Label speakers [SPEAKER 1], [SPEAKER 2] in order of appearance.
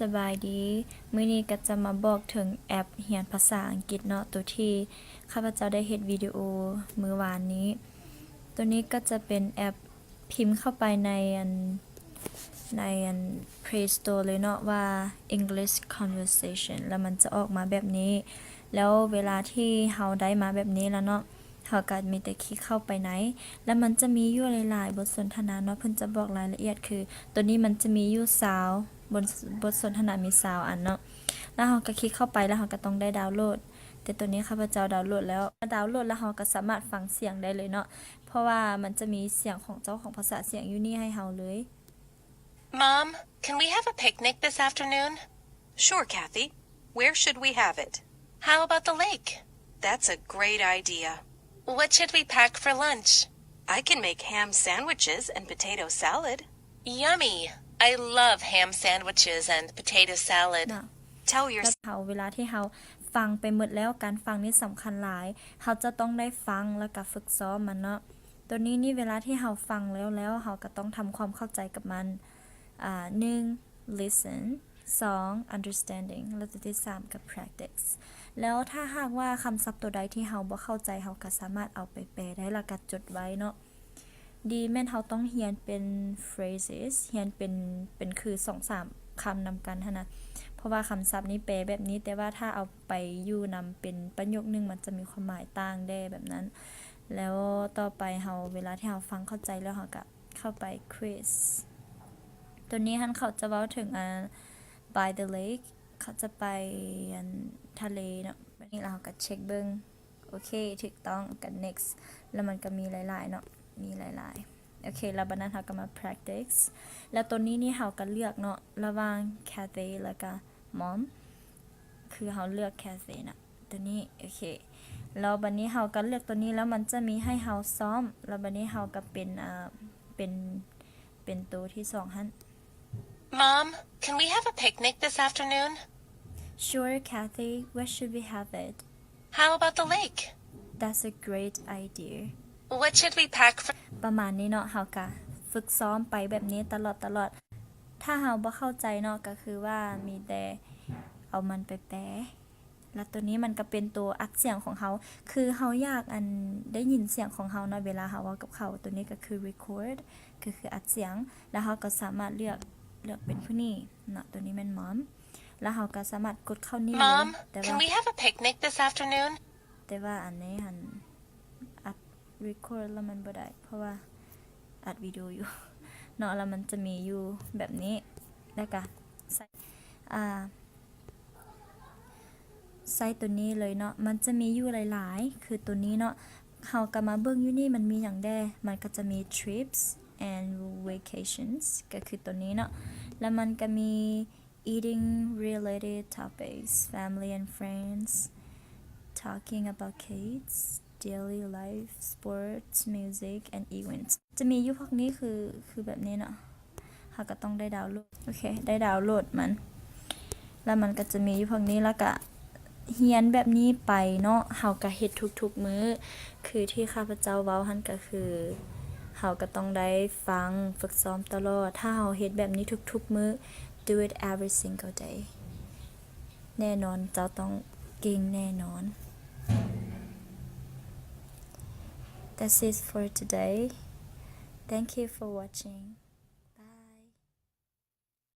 [SPEAKER 1] สบายดีมื้อนี้ก็จะมาบอกถึงแอปเรียนภาษาอังกฤษเนาะตัวที่ข้าพเจ้าได้เฮ็ดวิดีโอมื้อวานนี้ตัวนี้ก็จะเป็นแอปพิมพ์เข้าไปใน Play Store เลยเนาะว่า English Conversation แล้วมันจะออกมาแบบนี้แล้วเวลาที่เฮาได้มาแบบนี้แล้วเนาะเฮาก็มีแต่คลิกเข้าไปไหนแล้วมันจะมีอยู่หลายๆบทสนทนาเนาะเพิ่นจะบอกรายละเอียดคือตัวนี้มันจะมีอยู่บทสนทนามี20อันเนาะแล้วเฮาก็คลิกเข้าไปแล้วเฮาก็ต้องได้ดาวน์โหลดแต่ตัวนี้ข้าพเจ้าดาวน์โหลดแล้วเฮาก็สามารถฟังเสียงได้เลยเนาะเพราะว่ามันจะมีเสียงของเจ้าของภาษาเสียงอยู่นี่ให้เฮาเลย
[SPEAKER 2] Mom, can we have a picnic this afternoon?
[SPEAKER 3] Sure, Kathy. Where should we have it?
[SPEAKER 2] How about the lake?
[SPEAKER 3] That's a great idea.
[SPEAKER 2] What should we pack for lunch?
[SPEAKER 3] I can make ham sandwiches and potato salad.
[SPEAKER 2] Yummy! I love ham sandwiches and potato salad.
[SPEAKER 1] นะ
[SPEAKER 3] Tell your
[SPEAKER 1] แล้วเวลาที่เราฟังไปหมดแล้วการฟังนี่สำคัญหลายเราจะต้องได้ฟังแล้วก็ฝึกซ้อมมันเนาะตัวนี้นี่เวลาที่เราฟังแล้วเราก็ต้องทำความเข้าใจกับมัน1 listen 2 understanding แล้วตัวที่3กับ practice แล้วถ้าหากว่าคำศัพท์ตัวใดที่เราบ่เข้าใจเราก็สามารถเอาไปแปลได้แล้วก็จดไว้เนาะดีแม่นเราต้องเรียนเป็น phrases เรียนเป็นคือ 2-3 คำนำกันเท่านั้นเพราะว่าคำศัพท์นี้แปลแบบนี้แต่ว่าถ้าเอาไปอยู่นำเป็นประโยคนึงมันจะมีความหมายต่างได้แบบนั้นแล้วต่อไปเวลาที่เราฟังเข้าใจแล้วเราก็เข้าไป quiz ตัวนี้เขาจะเว้าถึงby the lake เขาจะไปทะเลเนาะนี่เราก็เช็คเบิ่งโอเคถูกต้องกัน next แล้วมันก็มีหลายๆเนาะมีหลายๆโอเคแล้วบัดนั้นเราก็มา practice แล้วตัวนี้นี่เราก็เลือกเนาะระหว่าง Cathay แล้วก็ Mom คือเราเลือก Cathay นะตัวนี้โอเคแล้วบัดนี้เราก็เลือกตัวนี้แล้วมันจะมีให้เราซ้อมแล้วบัดนี้เราก็เป็นตัวที่2หั่น
[SPEAKER 2] Mom, can we have a picnic this afternoon?
[SPEAKER 1] Sure, Kathy. Where should we have it?
[SPEAKER 2] How about the lake?
[SPEAKER 1] That's a great idea.
[SPEAKER 2] What should we pack for
[SPEAKER 1] ประมาณนี้เนาะเฮาก็ฝึกซ้อมไปแบบนี้ตลอดถ้าเฮาบ่เข้าใจเนาะก็คือว่ามีแต่เอามันไปแปลแล้วตัวนี้มันก็เป็นตัวอัดเสียงของเฮาคือเฮาอยากได้ยินเสียงของเฮาเนาะเวลาเฮาเว้ากับเขาตัวนี้ก็คือ record ก็คืออัดเสียงแล้วเฮาก็สามารถเลือกเป็นผู้นี้เนาะตัวนี้แม่น mom แล้วเฮาก็สามารถกดเข้านี่เลย
[SPEAKER 2] Mom,
[SPEAKER 1] แต่
[SPEAKER 2] can
[SPEAKER 1] ว่า
[SPEAKER 2] we have a picnic this afternoon?
[SPEAKER 1] แต่ว่าอันนี้อัด record แล้วมันบ่ได้เพราะว่าอัดวิดีโออยู่ เนาะแล้วมันจะมีอยู่แบบนี้แล้วก็ใส่ตัวนี้เลยเนาะมันจะมีอยู่หลายๆคือตัวนี้เนาะเฮาก็มาเบิ่งอยู่นี่มันมีหยังแด่มันก็จะมี trips and vacations ก็คือตัวนี้เนาะแล้วมันก็มี eating related topics family and friends talking about kids daily life sports music and events จะมีอยู่พวกนี้คือแบบนี้เนาะเฮาก็ต้องได้ดาวน์โหลดโอเคได้ดาวน์โหลดมันแล้วมันก็จะมีอยู่พวกนี้แล้วก็เรียนแบบนี้ไปเนาะเฮาก็เฮ็ดทุกๆมื้อคือที่ข้าพเจ้าเว้าหั่นก็คือเฮาก็ต้องได้ฟังฝึกซ้อมตลอดถ้าเฮาเฮ็ดแบบนี้ทุกๆมื้อ do it every single day แน่นอนเจ้าต้องเก่งแน่นอน That's it for today. Thank you for watching.